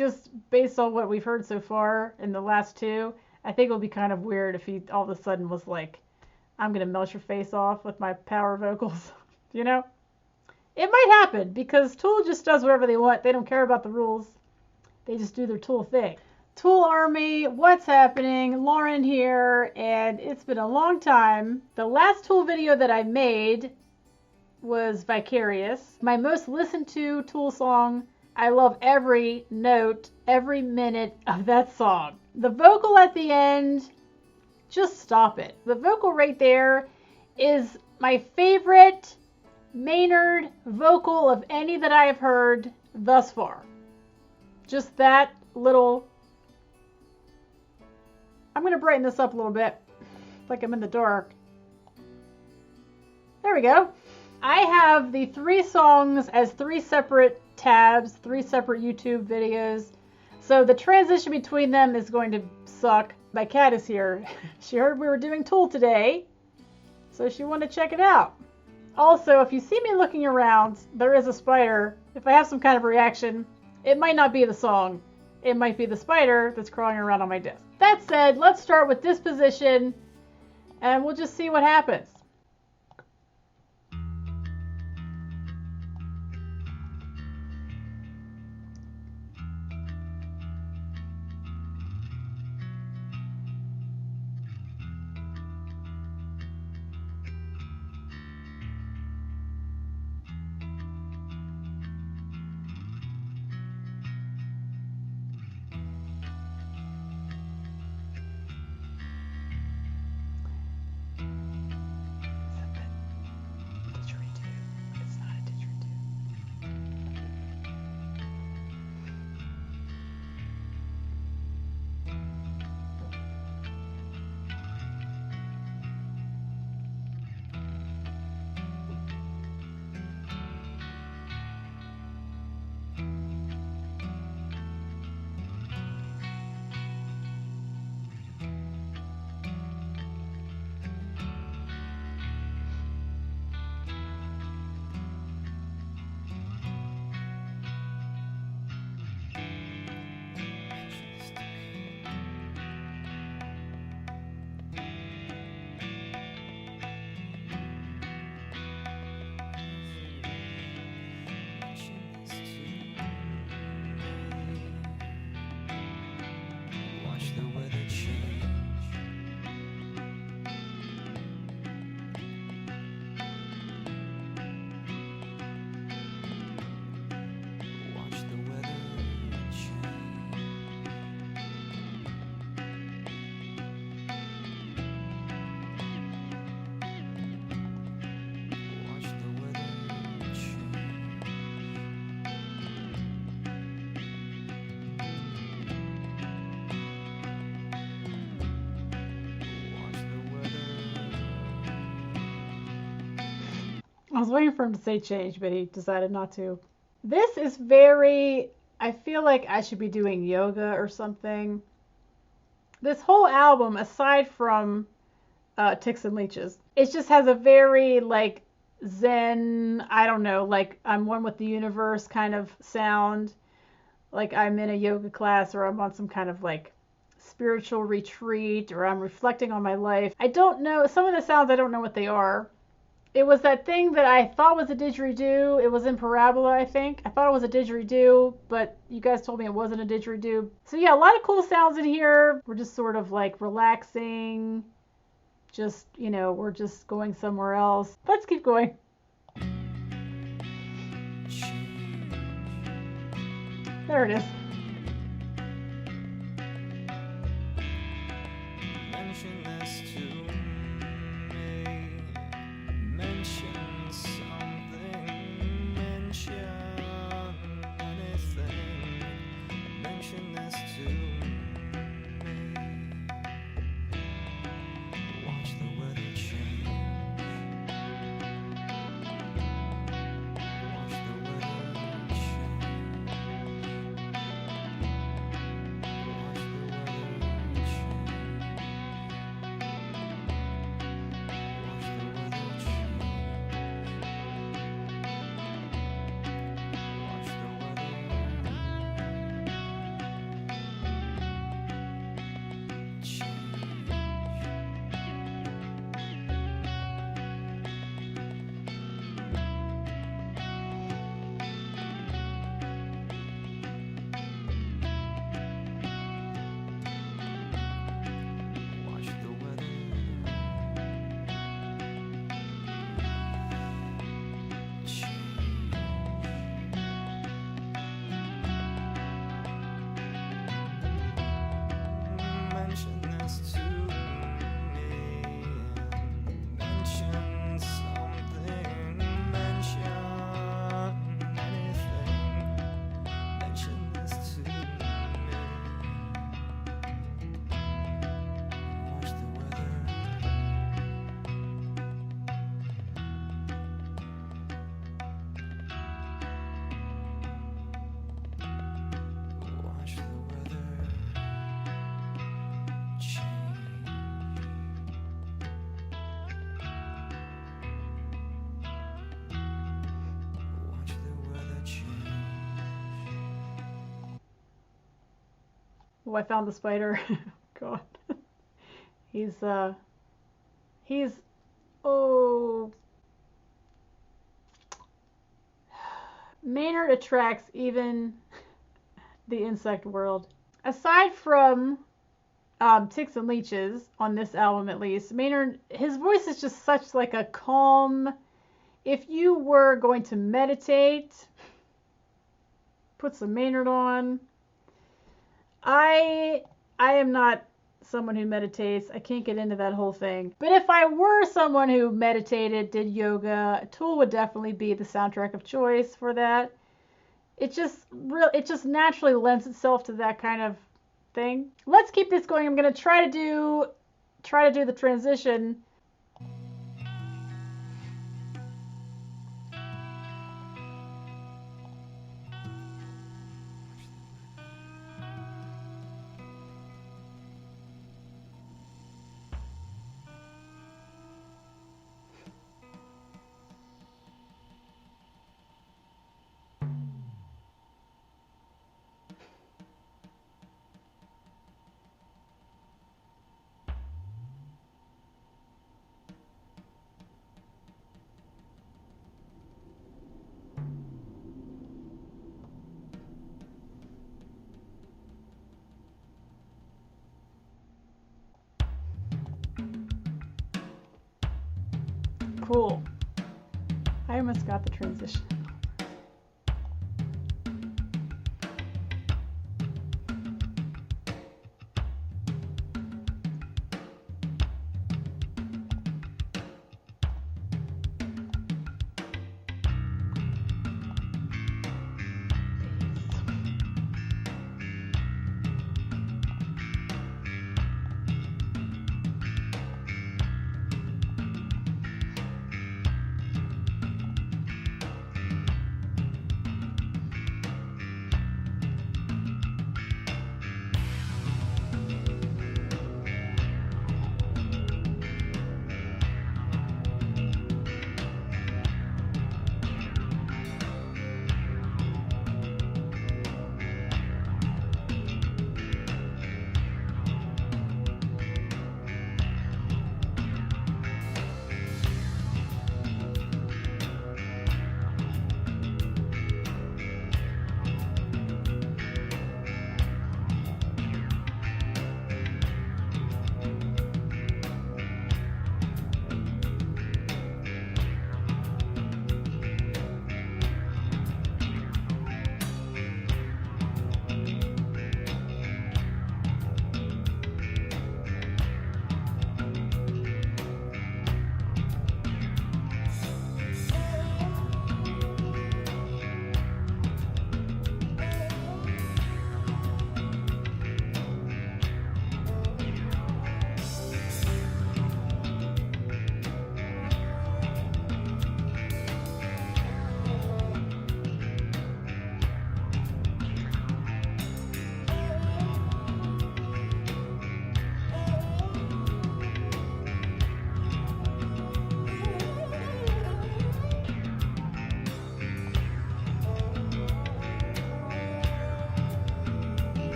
just based on what we've heard so far in the last two, I think it would be kind of weird if he all of a sudden was like, I'm going to melt your face off with my power vocals, you know? It might happen because Tool just does whatever they want. They don't care about the rules. They just do their Tool thing. Tool Army, what's happening? Lauren here, and it's been a long time. The last Tool video that I made was Vicarious, my most listened to Tool song. I love every note, every minute of that song. The vocal at the end, just stop it. The vocal right there is my favorite Maynard vocal of any that I have heard thus far. Just that little... I'm going to brighten this up a little bit, like I'm in the dark. There we go. I have the 3 songs as 3 separate tabs, 3 separate YouTube videos. So the transition between them is going to suck. My cat is here. She heard we were doing Tool today, so she wanted to check it out. Also, if you see me looking around, there is a spider. If I have some kind of reaction, it might not be the song. It might be the spider that's crawling around on my disc. That said, let's start with Disposition, and we'll just see what happens. I was waiting for him to say change, but he decided not to. This is very... I feel like I should be doing yoga or something. This whole album, aside from Ticks and Leeches, it just has a very, like, Zen, I don't know, like I'm one with the universe kind of sound. Like I'm in a yoga class, or I'm on some kind of, like, spiritual retreat, or I'm reflecting on my life. I don't know. Some of the sounds, I don't know what they are. It was that thing that I thought was a didgeridoo. It was in Parabola, I think. I thought it was a didgeridoo, but you guys told me it wasn't a didgeridoo. So yeah, a lot of cool sounds in here. We're just sort of like relaxing. Just, you know, we're just going somewhere else. Let's keep going. There it is. Oh, I found the spider. God. He's, oh. Maynard attracts even the insect world. Aside from ticks and leeches, on this album at least, Maynard, his voice is just such like a calm, if you were going to meditate, put some Maynard on. I am not someone who meditates. I can't get into that whole thing. But if I were someone who meditated, did yoga, Tool would definitely be the soundtrack of choice for that. It just naturally lends itself to that kind of thing. Let's keep this going. I'm going to try to do the transition. Cool. I almost got the transition.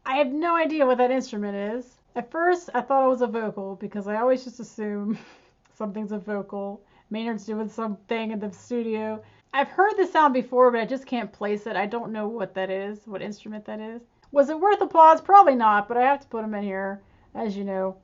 I have no idea what that instrument is. At first, I thought it was a vocal because I always just assume something's a vocal. Maynard's doing something in the studio. I've heard the sound before, but I just can't place it. I don't know what that is, what instrument that is. Was it worth applause? Probably not, but I have to put them in here, as you know.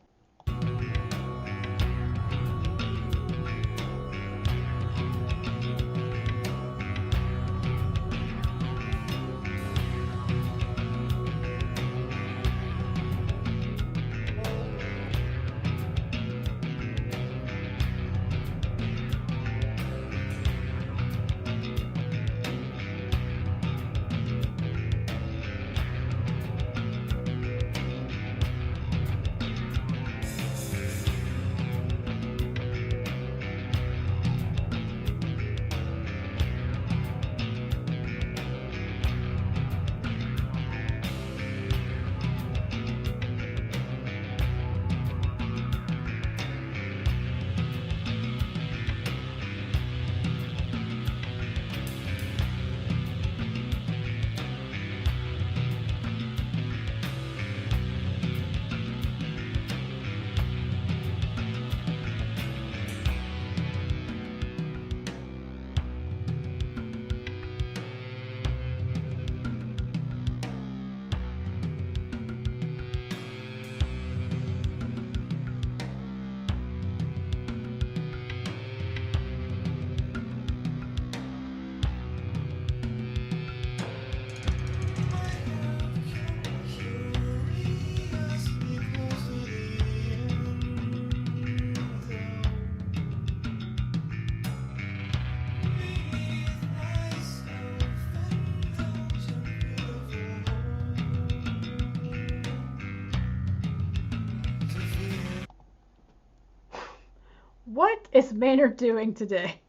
What is Maynard doing today?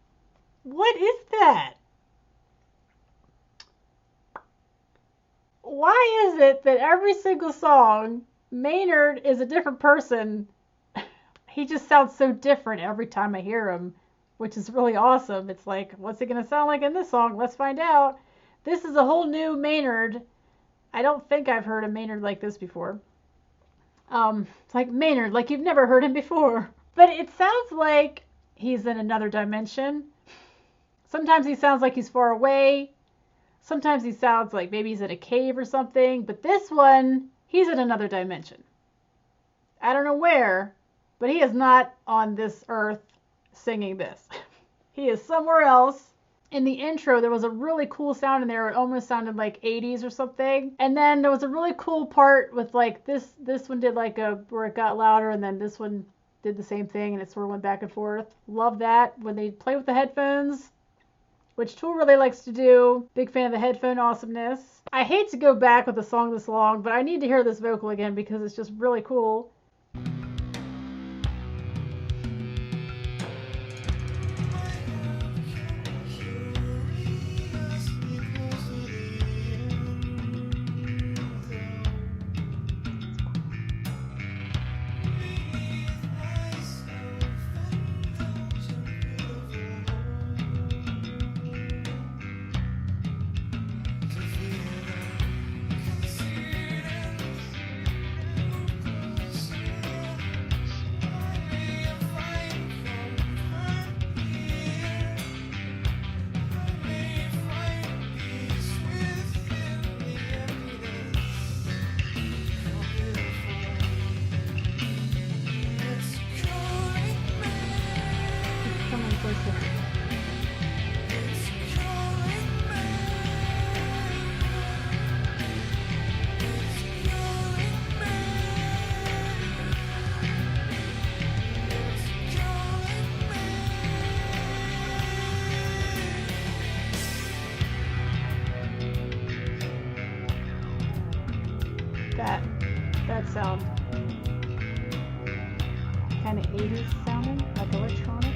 What is that? Why is it that every single song, Maynard is a different person? He just sounds so different every time I hear him, which is really awesome. It's like, what's he going to sound like in this song? Let's find out. This is a whole new Maynard. I don't think I've heard a Maynard like this before. It's like Maynard, like you've never heard him before. But it sounds like he's in another dimension. Sometimes he sounds like he's far away. Sometimes he sounds like maybe he's in a cave or something. But this one, he's in another dimension. I don't know where, but he is not on this earth singing this. He is somewhere else. In the intro, there was a really cool sound in there. It almost sounded like 80s or something. And then there was a really cool part with like this one did like where it got louder, and then this one did the same thing, and it sort of went back and forth. Love that when they play with the headphones, which Tool really likes to do. Big fan of the headphone awesomeness. I hate to go back with a song this long, but I need to hear this vocal again because it's just really cool. That sound kind of 80s sounding, like electronic.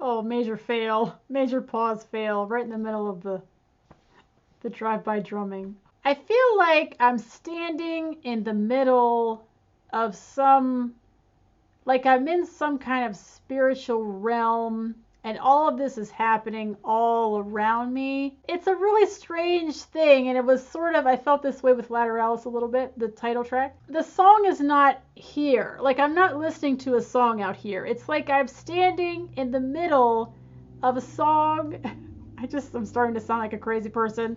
Oh, major fail. Major pause fail right in the middle of the drive-by drumming. I feel like I'm standing in the middle of like I'm in some kind of spiritual realm, and all of this is happening all around me. It's a really strange thing, and it was sort of, I felt this way with Lateralis a little bit, the title track. The song is not here. Like, I'm not listening to a song out here. It's like I'm standing in the middle of a song. I'm starting to sound like a crazy person.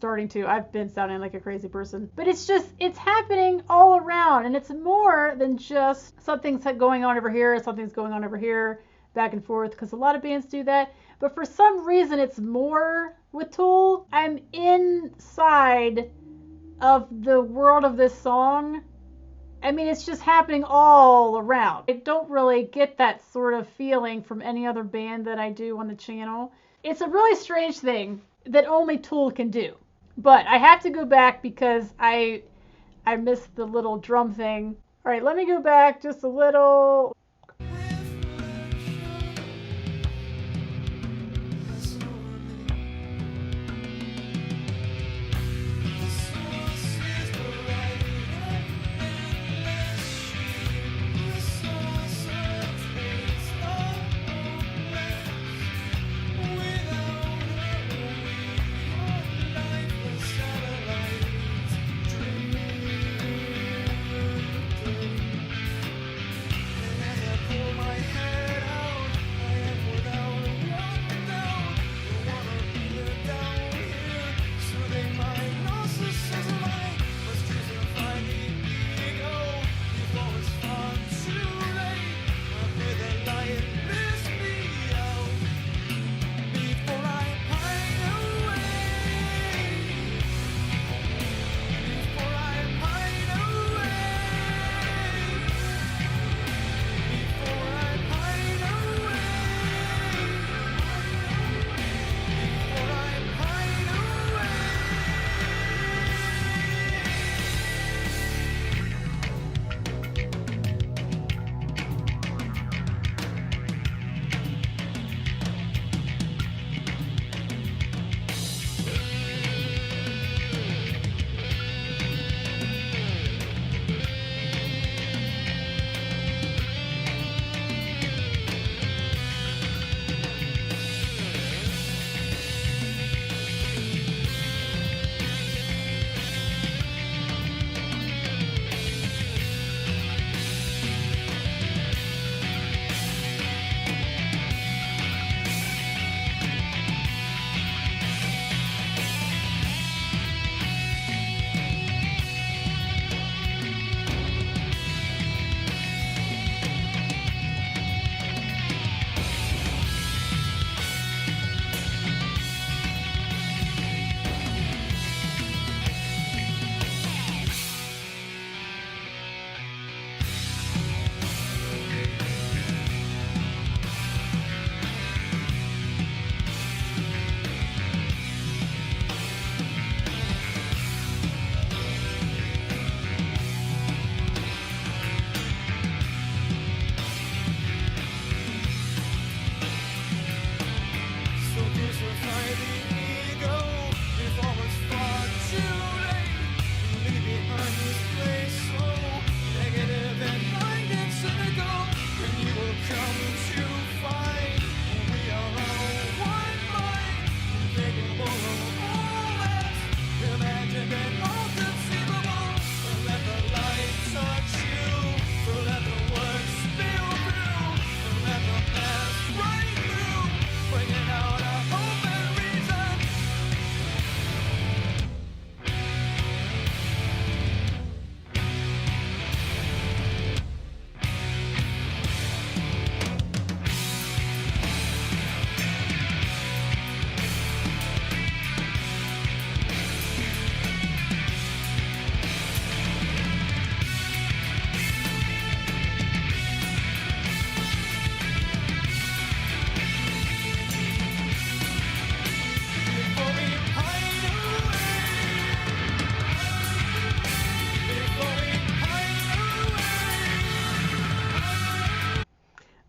I've been sounding like a crazy person. But it's happening all around, and it's more than just something's going on over here, something's going on over here, back and forth, because a lot of bands do that. But for some reason, it's more with Tool. I'm inside of the world of this song. I mean, it's just happening all around. I don't really get that sort of feeling from any other band that I do on the channel. It's a really strange thing that only Tool can do. But I have to go back because I missed the little drum thing. All right, let me go back just a little.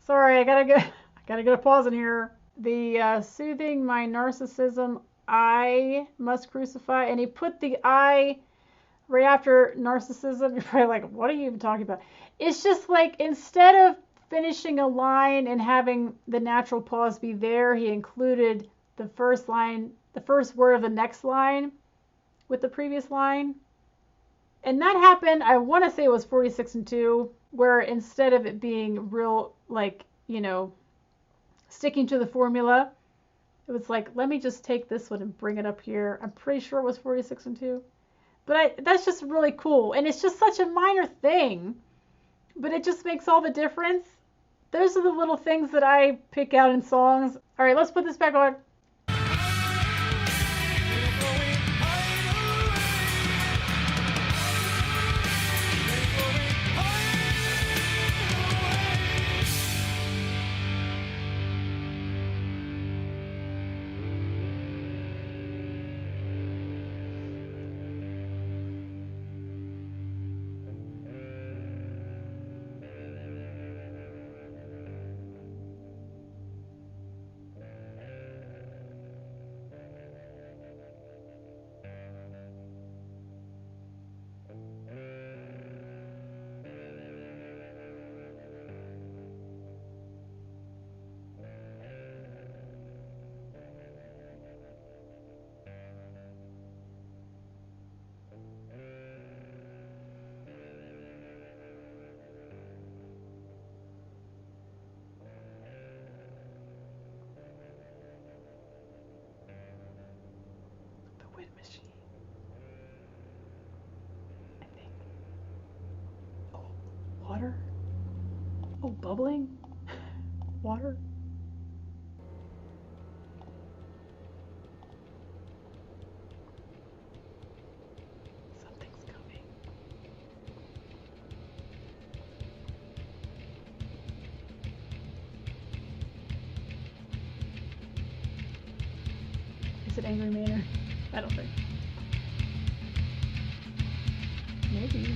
Sorry, I gotta get a pause in here. The soothing my narcissism, I must crucify, and he put the I right after narcissism. You're probably like, what are you even talking about? It's just like instead of finishing a line and having the natural pause be there, he included the first line, the first word of the next line with the previous line. And that happened, I want to say it was 46 and 2, where instead of it being real, like, you know, sticking to the formula, it was like, let me just take this one and bring it up here. I'm pretty sure it was 46 and 2. But that's just really cool. And it's just such a minor thing, but it just makes all the difference. Those are the little things that I pick out in songs. All right, let's put this back on. Oh, bubbling? Water? Something's coming. Is it Angry Manor? I don't think. Maybe.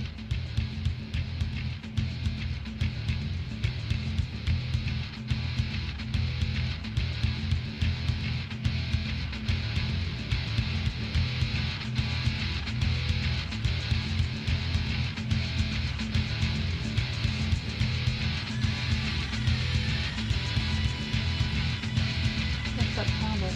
What's that sound like?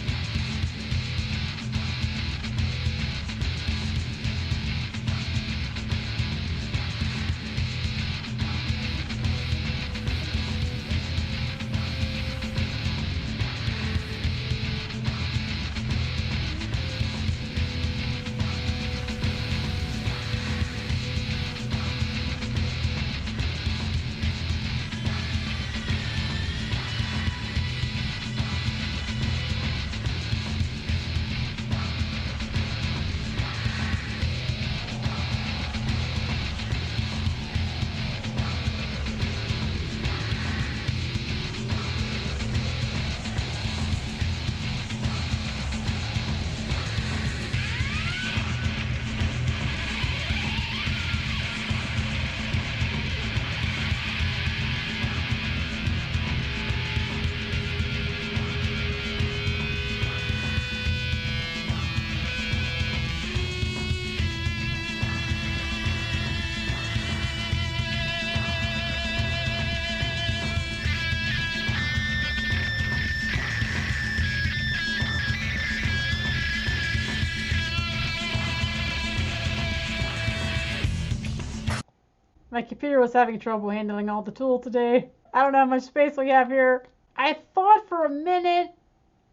My computer was having trouble handling all the tools today. I don't know how much space we have here. I thought for a minute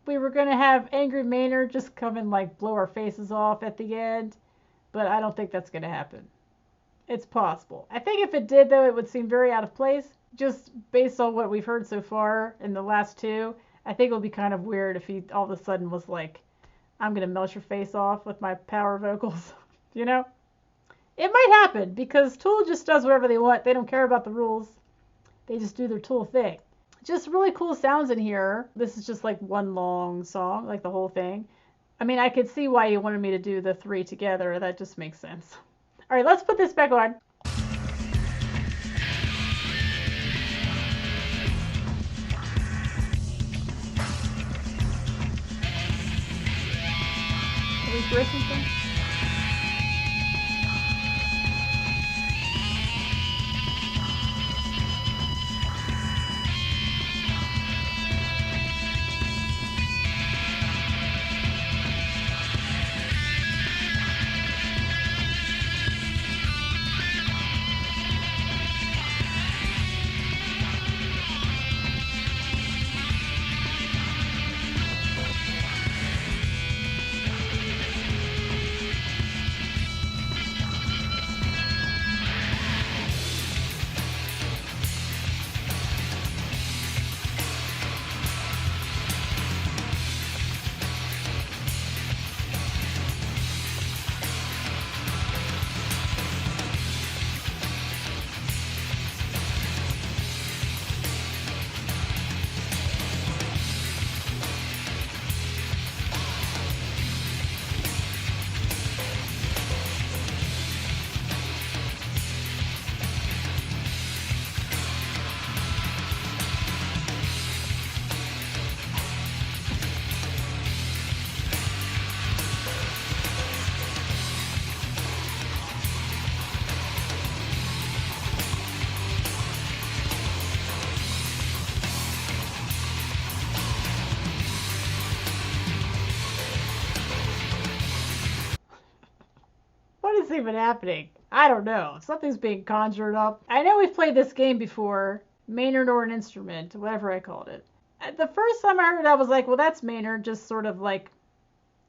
we were going to have Angry Manor just come and like blow our faces off at the end, but I don't think that's going to happen. It's possible. I think if it did, though, it would seem very out of place. Just based on what we've heard so far in the last two, I think it would be kind of weird if he all of a sudden was like, I'm going to melt your face off with my power vocals, you know? It might happen because Tool just does whatever they want. They don't care about the rules. They just do their Tool thing. Just really cool sounds in here. This is just like one long song, like the whole thing. I mean, I could see why you wanted me to do the three together. That just makes sense. All right, let's put this back on. Are we for something? What is even happening? I don't know. Something's being conjured up. I know we've played this game before. Maynard or an instrument, whatever I called it. The first time I heard it, I was like, well, that's Maynard, just sort of like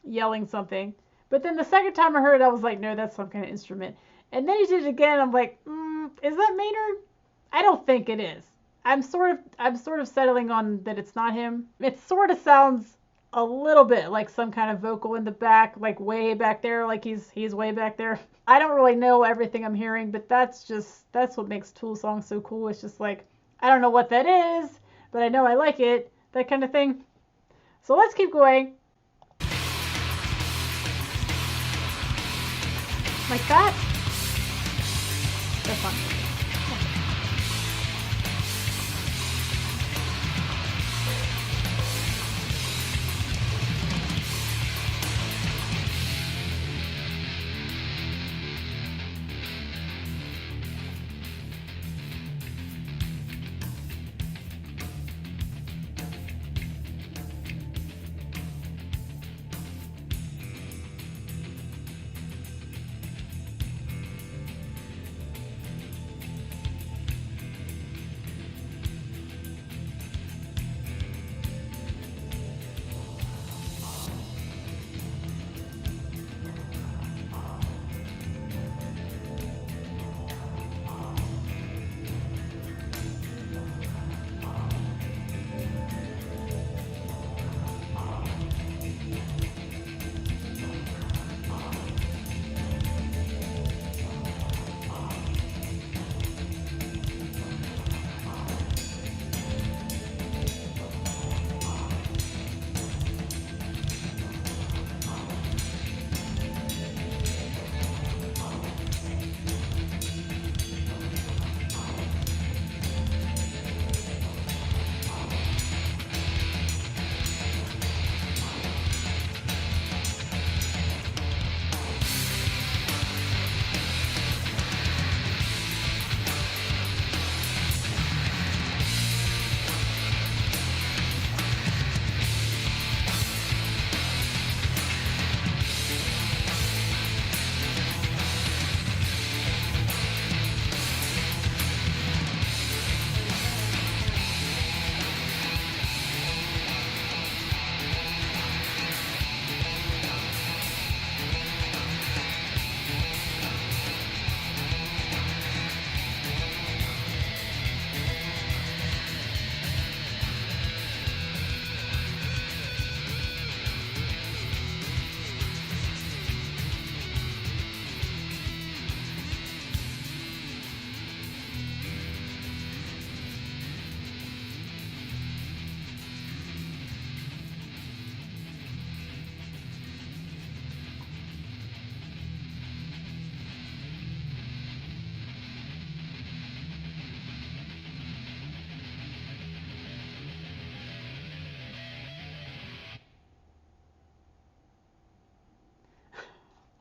yelling something. But then the second time I heard it, I was like, no, that's some kind of instrument. And then he did it again. I'm like, is that Maynard? I don't think it is. I'm sort of settling on that it's not him. It sort of sounds a little bit like some kind of vocal in the back, like way back there, like he's way back there. I don't really know everything I'm hearing, but that's what makes Tool songs so cool. It's just like, I don't know what that is, but I know I like it, that kind of thing. So let's keep going. Like that. That's fun.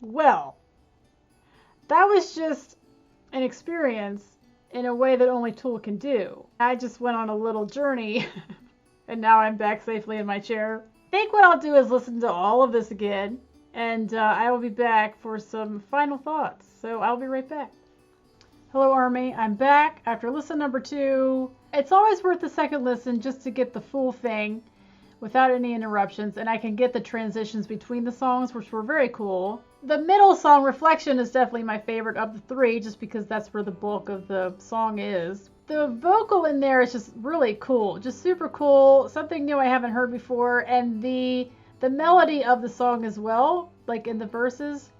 Well, that was just an experience in a way that only Tool can do. I just went on a little journey and now I'm back safely in my chair. I think what I'll do is listen to all of this again and I will be back for some final thoughts. So I'll be right back. Hello Army, I'm back after listen number 2. It's always worth the second listen just to get the full thing without any interruptions, and I can get the transitions between the songs, which were very cool. The middle song, Reflection, is definitely my favorite of the 3, just because that's where the bulk of the song is. The vocal in there is just really cool, just super cool, something new I haven't heard before, and the melody of the song as well, like in the verses,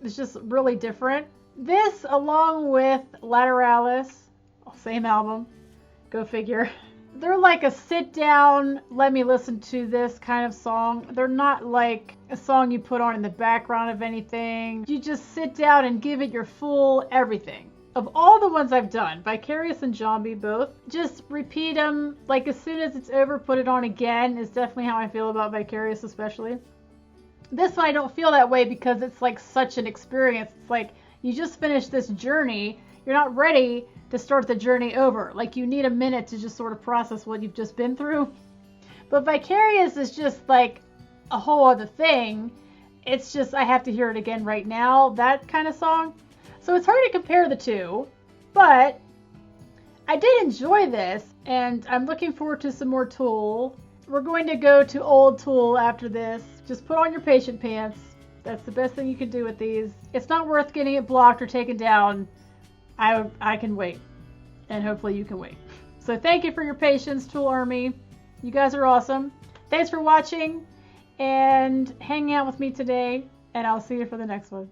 is just really different. This, along with Lateralis, same album, go figure. They're like a sit down, let me listen to this kind of song. They're not like a song you put on in the background of anything. You just sit down and give it your full everything. Of all the ones I've done, Vicarious and Zombie both, just repeat them. Like as soon as it's over, put it on again is definitely how I feel about Vicarious especially. This one I don't feel that way because it's like such an experience. It's like you just finished this journey. You're not ready to start the journey over. Like you need a minute to just sort of process what you've just been through. But Vicarious is just like a whole other thing. It's just I have to hear it again right now, that kind of song. So it's hard to compare the two, but I did enjoy this and I'm looking forward to some more Tool. We're going to go to old Tool after this. Just put on your patient pants. That's the best thing you can do with these. It's not worth getting it blocked or taken down. I can wait, and hopefully you can wait. So thank you for your patience, Tool Army. You guys are awesome. Thanks for watching and hanging out with me today, and I'll see you for the next one.